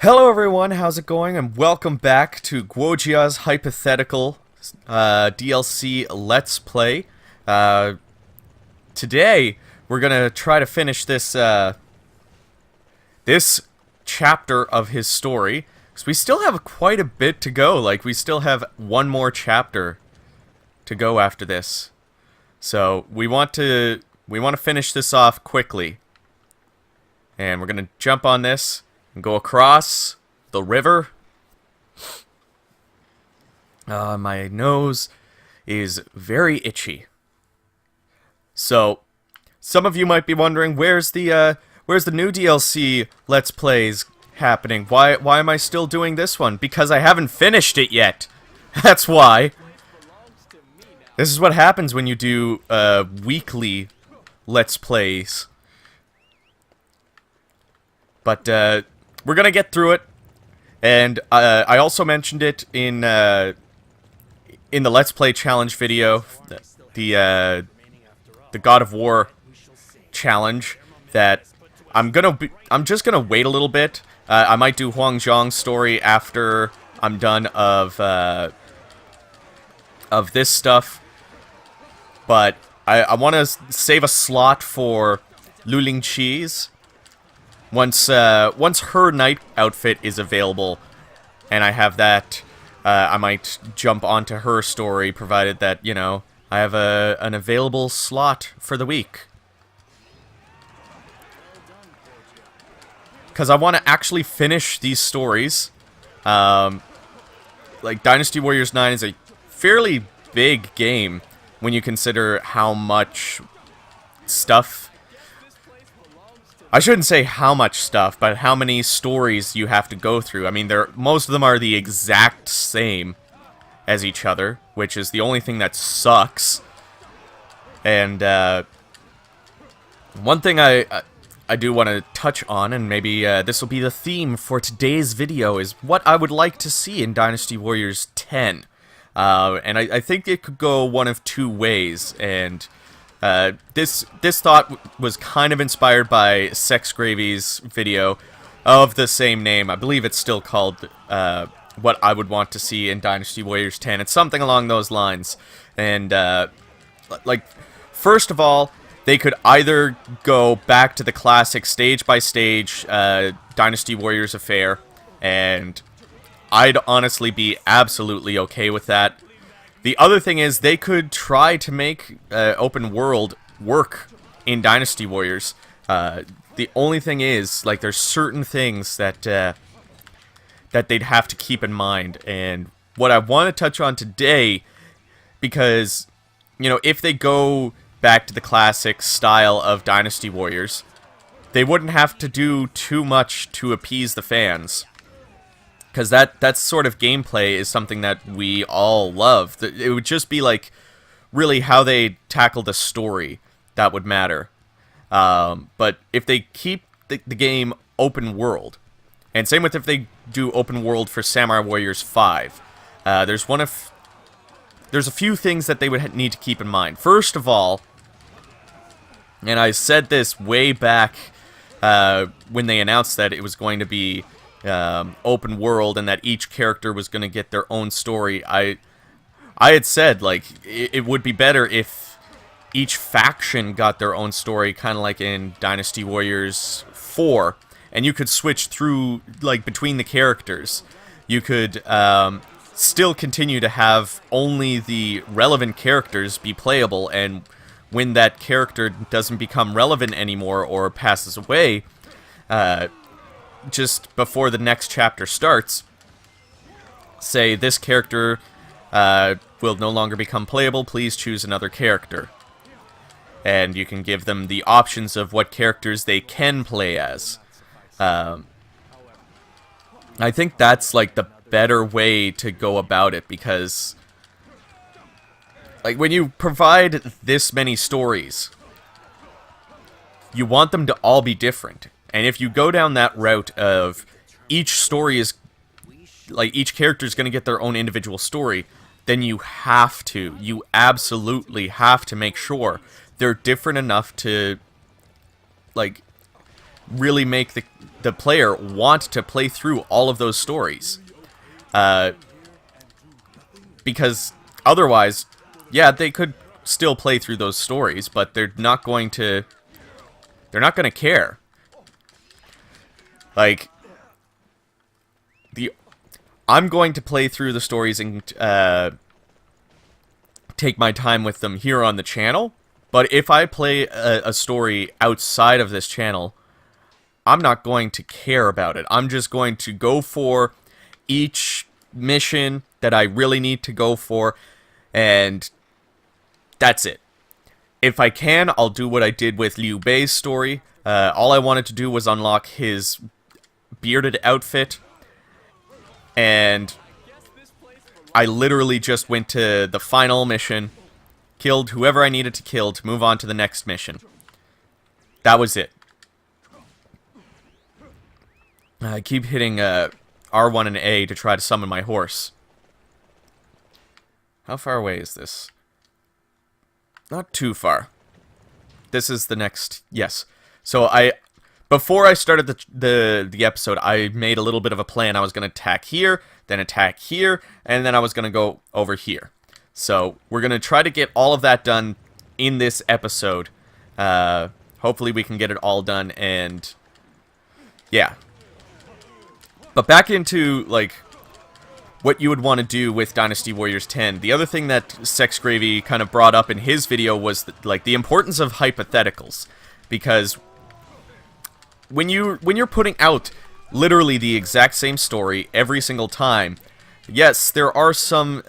Hello everyone, how's it going? And welcome back to Guojia's Hypothetical DLC Let's Play. Today, we're gonna try to finish this chapter of his story. Because we still have quite a bit to go, we still have one more chapter to go after this. So, we want to finish this off quickly. And we're gonna jump on this and go across the river. My nose is very itchy. So, some of you might be wondering, where's the new DLC Let's Plays happening? Why am I still doing this one? Because I haven't finished it yet. That's why. This is what happens when you do weekly Let's Plays. But we're gonna get through it, and I also mentioned it in the Let's Play challenge video, the God of War challenge, that I'm just gonna wait a little bit. I might do Huang Zhang's story after I'm done of this stuff, but I want to save a slot for Lu Lingqi's. Once her night outfit is available, and I have that, I might jump onto her story, provided that, you know, I have an available slot for the week. Because I want to actually finish these stories. Like, Dynasty Warriors 9 is a fairly big game when you consider how much stuff... I shouldn't say how much stuff, but how many stories you have to go through. I mean, most of them are the exact same as each other, which is the only thing that sucks. And one thing I do want to touch on, and maybe this will be the theme for today's video, is what I would like to see in Dynasty Warriors 10. And I think it could go one of two ways, and... this thought was kind of inspired by Sex Gravy's video of the same name. I believe it's still called What I Would Want to See in Dynasty Warriors 10. It's something along those lines. And, first of all, they could either go back to the classic stage-by-stage Dynasty Warriors affair, and I'd honestly be absolutely okay with that. The other thing is, they could try to make open world work in Dynasty Warriors. The only thing is, there's certain things that that they'd have to keep in mind. And what I want to touch on today, because, you know, if they go back to the classic style of Dynasty Warriors, they wouldn't have to do too much to appease the fans. Because that sort of gameplay is something that we all love. It would just be, really how they tackle the story that would matter. But if they keep the game open world, and same with if they do open world for Samurai Warriors 5, there's a few things that they would need to keep in mind. First of all, and I said this way back when they announced that it was going to be open world and that each character was going to get their own story, I had said, it would be better if each faction got their own story, kind of like in Dynasty Warriors 4, and you could switch through, between the characters. You could still continue to have only the relevant characters be playable, and when that character doesn't become relevant anymore or passes away, just before the next chapter starts, say, this character will no longer become playable, please choose another character. And you can give them the options of what characters they can play as. I think that's, the better way to go about it, because, when you provide this many stories, you want them to all be different. And if you go down that route of each story is, each character is going to get their own individual story, then you absolutely have to make sure they're different enough to, really make the player want to play through all of those stories. Because otherwise, yeah, they could still play through those stories, but they're not going to care. Like, I'm going to play through the stories and take my time with them here on the channel, but if I play a story outside of this channel, I'm not going to care about it. I'm just going to go for each mission that I really need to go for, and that's it. If I can, I'll do what I did with Liu Bei's story. All I wanted to do was unlock his bearded outfit, and I literally just went to the final mission, killed whoever I needed to kill to move on to the next mission. That was it. I keep hitting R1 and A to try to summon my horse. How far away is this? Not too far. This is the next... Yes. So before I started the episode, I made a little bit of a plan. I was going to attack here, then attack here, and then I was going to go over here. So we're going to try to get all of that done in this episode. Hopefully we can get it all done, and yeah. But back into, like, what you would want to do with Dynasty Warriors 10. The other thing that Sex Gravy kind of brought up in his video was, the importance of hypotheticals. Because when you're putting out literally the exact same story every single time, yes, there are some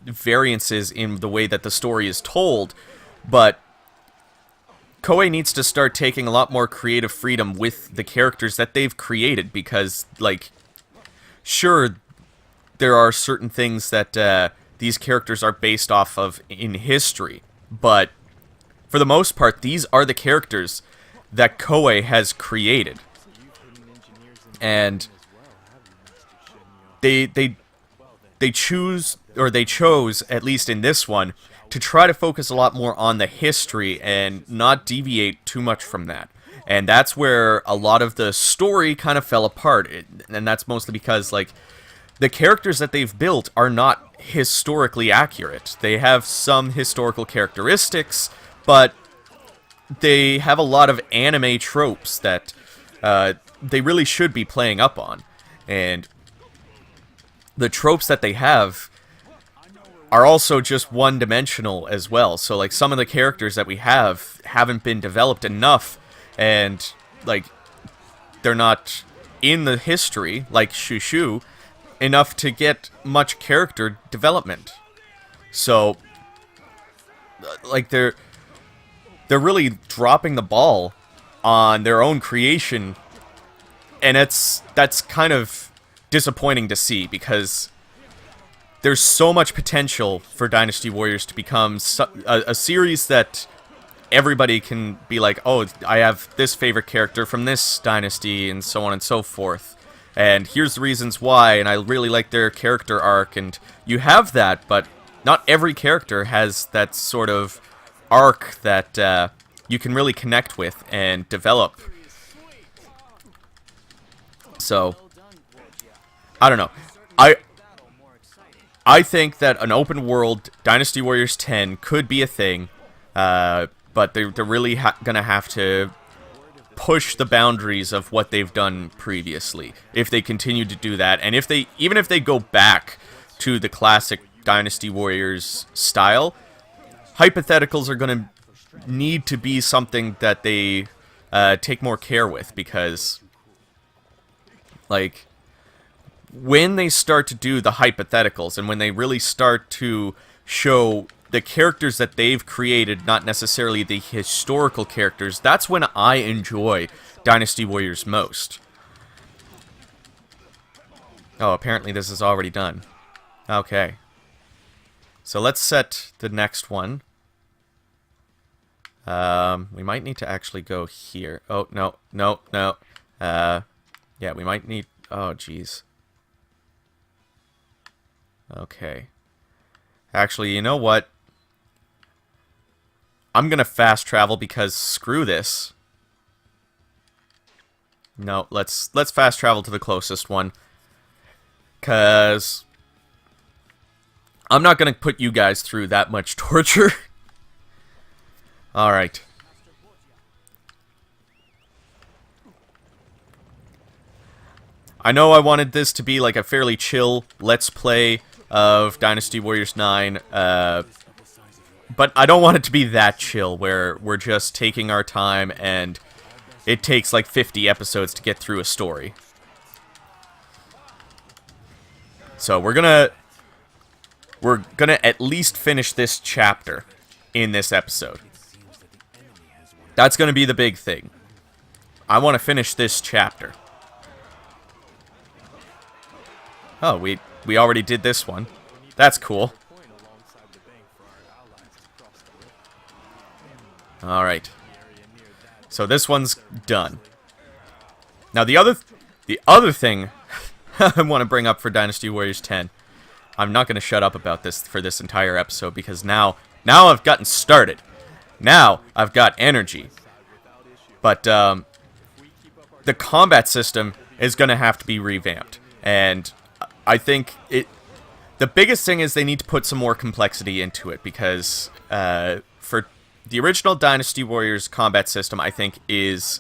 variances in the way that the story is told, but Koei needs to start taking a lot more creative freedom with the characters that they've created, because, like, sure, there are certain things that these characters are based off of in history, but for the most part, these are the characters that Koei has created. And they chose, at least in this one, to try to focus a lot more on the history and not deviate too much from that. And that's where a lot of the story kind of fell apart. And that's mostly because, like, the characters that they've built are not historically accurate. They have some historical characteristics, but they have a lot of anime tropes that they really should be playing up on. And the tropes that they have are also just one-dimensional as well. So, like, some of the characters that we haven't been developed enough, and, like, they're not in the history, like Shushu, enough to get much character development. So, like, they're really dropping the ball on their own creation, and that's kind of disappointing to see, because there's so much potential for Dynasty Warriors to become a series that everybody can be like, oh, I have this favorite character from this dynasty, and so on and so forth. And here's the reasons why, and I really like their character arc, and you have that, but not every character has that sort of arc that you can really connect with and develop. So, I don't know. I think that an open world Dynasty Warriors 10 could be a thing, but they're really gonna have to push the boundaries of what they've done previously if they continue to do that, and even if they go back to the classic Dynasty Warriors style, hypotheticals are gonna need to be something that they take more care with, because, like, when they start to do the hypotheticals, and when they really start to show the characters that they've created, not necessarily the historical characters, that's when I enjoy Dynasty Warriors most. Oh, apparently this is already done. Okay. So let's set the next one. We might need to actually go here. Oh, no. Yeah, we might need... Oh, jeez. Okay. Actually, you know what? I'm gonna fast travel, because screw this. No, let's fast travel to the closest one. Because I'm not going to put you guys through that much torture. Alright. I know I wanted this to be like a fairly chill Let's Play of Dynasty Warriors 9, but I don't want it to be that chill, where we're just taking our time and it takes like 50 episodes to get through a story. So we're gonna at least finish this chapter in this episode. That's gonna be the big thing. I want to finish this chapter. Oh, we already did this one. That's cool. Alright. So this one's done. Now the other thing I want to bring up for Dynasty Warriors 10. I'm not going to shut up about this for this entire episode, because now I've gotten started. Now I've got energy. But the combat system is going to have to be revamped. And I think the biggest thing is they need to put some more complexity into it, because for the original Dynasty Warriors combat system, I think, is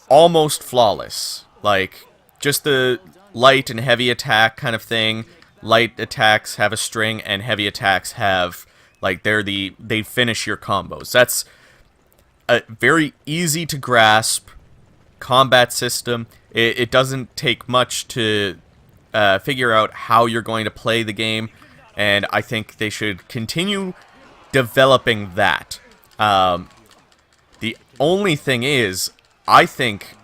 almost flawless. Like, just the light and heavy attack kind of thing. Light attacks have a string, and heavy attacks have, like, they finish your combos. That's a very easy to grasp combat system. It doesn't take much to figure out how you're going to play the game, and I think they should continue developing that. The only thing is, I think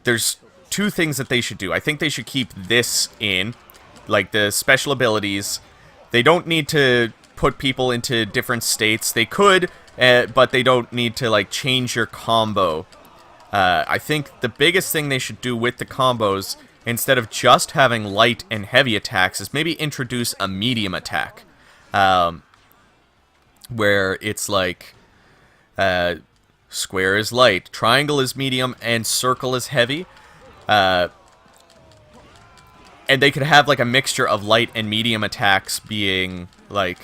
there's two things that they should do. I think they should keep this in, like the special abilities. They don't need to put people into different states. They could, but they don't need to, like, change your combo. I think the biggest thing they should do with the combos, instead of just having light and heavy attacks, is maybe introduce a medium attack. Where it's like, square is light, triangle is medium, and circle is heavy. And they could have, like, a mixture of light and medium attacks being, like,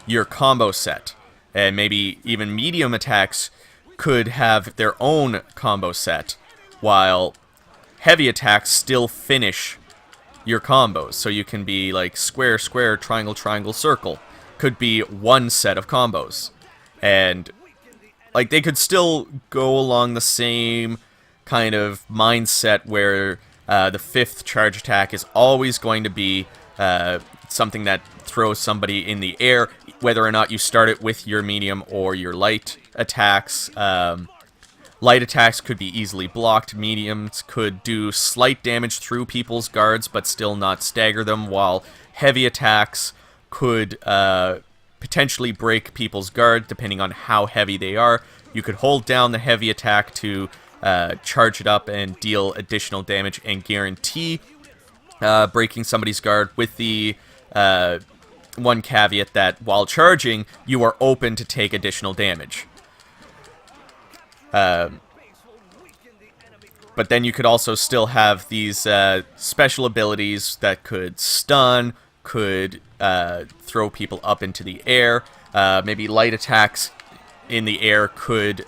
your combo set. And maybe even medium attacks could have their own combo set, while heavy attacks still finish your combos. So you can be, like, square, square, triangle, triangle, circle. Could be one set of combos. And, like, they could still go along the same kind of mindset where the fifth charge attack is always going to be something that throws somebody in the air, whether or not you start it with your medium or your light attacks. Light attacks could be easily blocked. Mediums could do slight damage through people's guards, but still not stagger them, while heavy attacks could potentially break people's guard, depending on how heavy they are. You could hold down the heavy attack to charge it up and deal additional damage and guarantee breaking somebody's guard, with the one caveat that while charging, you are open to take additional damage. But then you could also still have these special abilities that could stun, could throw people up into the air. Maybe light attacks in the air could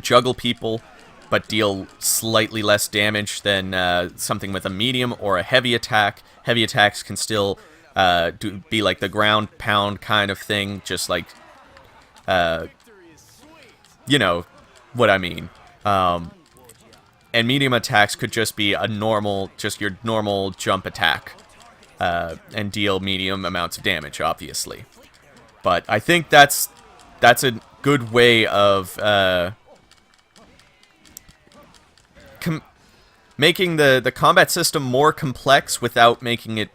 juggle people, but deal slightly less damage than something with a medium or a heavy attack. Heavy attacks can still be like the ground pound kind of thing, just like, you know what I mean. And medium attacks could just be a normal, just your normal jump attack, and deal medium amounts of damage, obviously. But I think that's a good way of making the combat system more complex without making it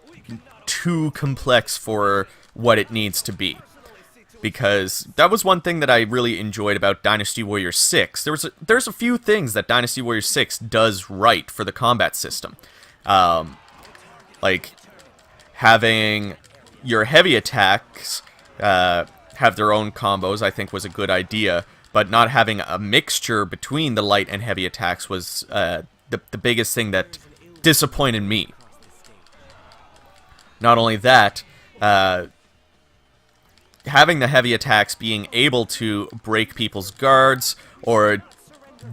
too complex for what it needs to be. Because that was one thing that I really enjoyed about Dynasty Warriors 6. There's a few things that Dynasty Warriors 6 does right for the combat system. Like, having your heavy attacks have their own combos, I think, was a good idea. but not having a mixture between the light and heavy attacks was the biggest thing that disappointed me. Not only that, having the heavy attacks being able to break people's guards or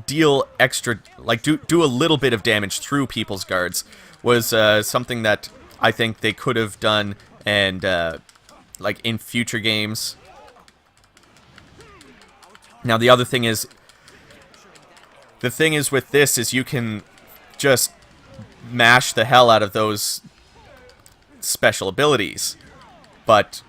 deal extra, like do a little bit of damage through people's guards was something that I think they could have done, and like in future games. Now the other thing is, with this is you can just mash the hell out of those special abilities, but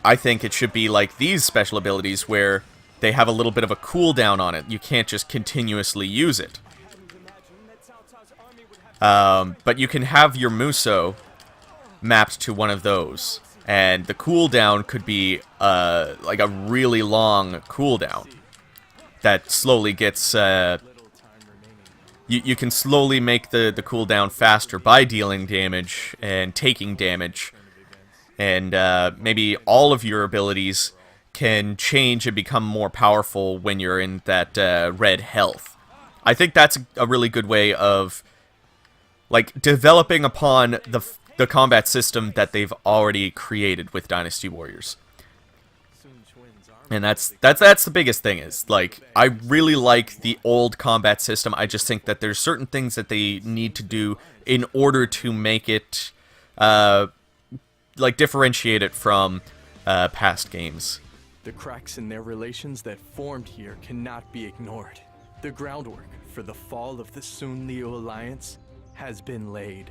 I think it should be like these special abilities where they have a little bit of a cooldown on it. You can't just continuously use it. But you can have your Muso mapped to one of those, and the cooldown could be like a really long cooldown that slowly gets... You can slowly make the cooldown faster by dealing damage and taking damage, and maybe all of your abilities can change and become more powerful when you're in that red health. I think that's a really good way of like developing upon the combat system that they've already created with Dynasty Warriors. And that's the biggest thing, is like I really like the old combat system. I just think that there's certain things that they need to do in order to make it like differentiate it from past games. The cracks in their relations that formed here cannot be ignored. The groundwork for the fall of the Sun-Liu alliance has been laid.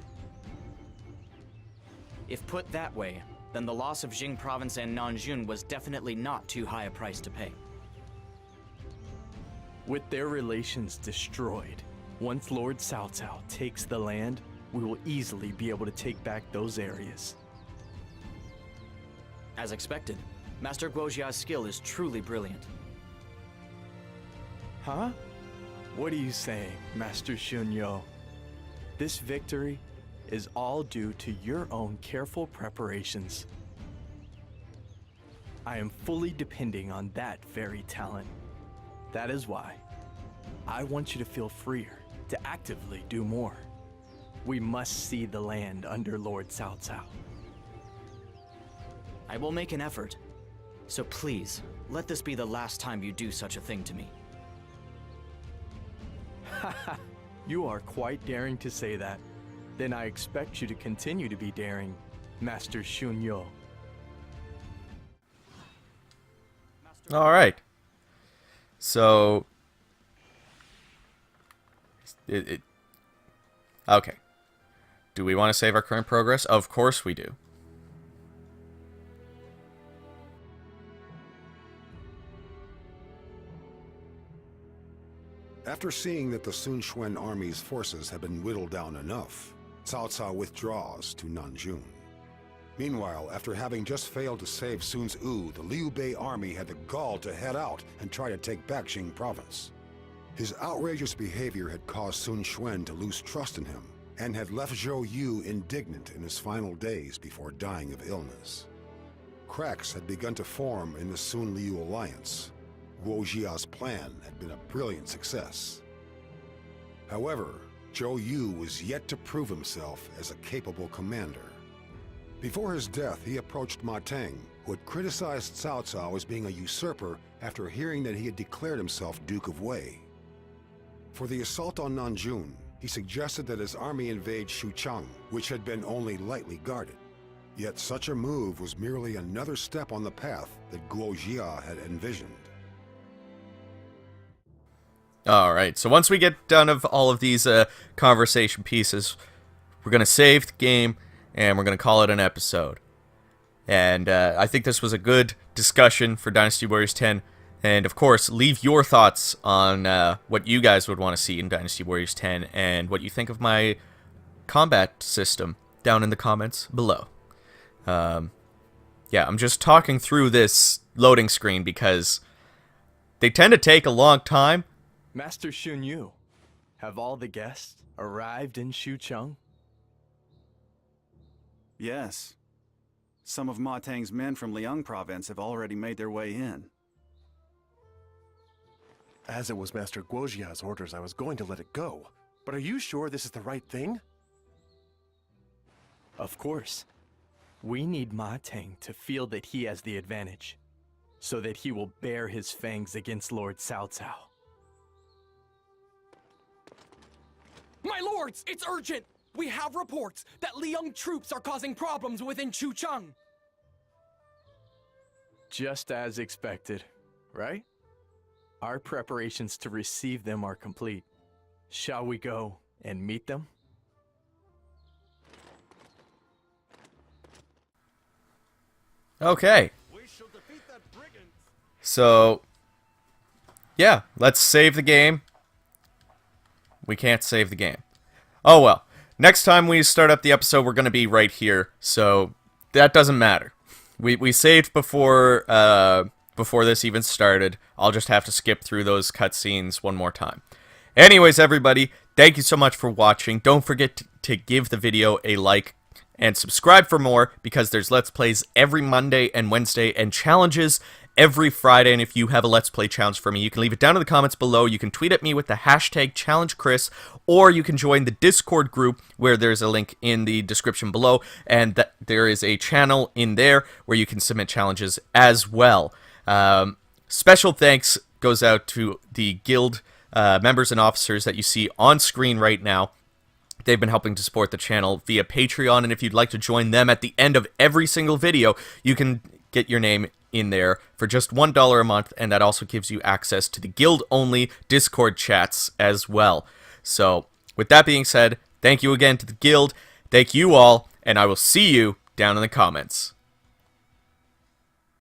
If put that way, then the loss of Jing province and Nanjun was definitely not too high a price to pay. With their relations destroyed, once Lord Cao Cao takes the land, we will easily be able to take back those areas. As expected, Master Guojia's skill is truly brilliant. Huh? What are you saying, Master Shunyo? This victory is all due to your own careful preparations. I am fully depending on that very talent. That is why I want you to feel freer to actively do more. We must see the land under Lord Cao Cao. I will make an effort. So please, let this be the last time you do such a thing to me. Haha, you are quite daring to say that. Then I expect you to continue to be daring, Master Shunyo. Alright. So... Okay. Do we want to save our current progress? Of course we do. After seeing that the Sun Quan army's forces had been whittled down enough, Cao Cao withdraws to Nanjun. Meanwhile, after having just failed to save Sun's U, the Liu Bei army had the gall to head out and try to take back Jing province. His outrageous behavior had caused Sun Quan to lose trust in him, and had left Zhou Yu indignant in his final days before dying of illness. Cracks had begun to form in the Sun-Liu alliance. Guojia's plan had been a brilliant success. However, Zhou Yu was yet to prove himself as a capable commander. Before his death, he approached Ma Teng, who had criticized Cao Cao as being a usurper after hearing that he had declared himself Duke of Wei. For the assault on Nanjun, he suggested that his army invade Xuchang, which had been only lightly guarded. Yet such a move was merely another step on the path that Guojia had envisioned. Alright, so once we get done of all of these conversation pieces, we're going to save the game, and we're going to call it an episode. And I think this was a good discussion for Dynasty Warriors 10. And of course, leave your thoughts on what you guys would want to see in Dynasty Warriors 10, and what you think of my combat system down in the comments below. Yeah, I'm just talking through this loading screen because they tend to take a long time. Master Shunyu, have all the guests arrived in Xuchang? Yes. Some of Ma Teng's men from Liang province have already made their way in. As it was Master Guojia's orders, I was going to let it go. But are you sure this is the right thing? Of course. We need Ma Teng to feel that he has the advantage, so that he will bare his fangs against Lord Cao Cao. My lords, it's urgent! We have reports that Liang troops are causing problems within Chucheng. Just as expected, right? Our preparations to receive them are complete. Shall we go and meet them? Okay. So, yeah, let's save the game. We can't save the game. Oh well. Next time we start up the episode, we're going to be right here, so that doesn't matter. We saved before this even started. I'll just have to skip through those cutscenes one more time. Anyways, everybody, thank you so much for watching. Don't forget to give the video a like and subscribe for more, because there's Let's Plays every Monday and Wednesday and challenges every Friday. And if you have a Let's Play challenge for me, you can leave it down in the comments below. You can tweet at me with the hashtag #ChallengeChris, or you can join the Discord group where there's a link in the description below, and there is a channel in there where you can submit challenges as well. Special thanks goes out to the guild members and officers that you see on screen right now. They've been helping to support the channel via Patreon, and if you'd like to join them at the end of every single video, you can get your name in there for just $1 a month, and that also gives you access to the guild-only Discord chats as well. So, with that being said, thank you again to the guild, thank you all, and I will see you down in the comments.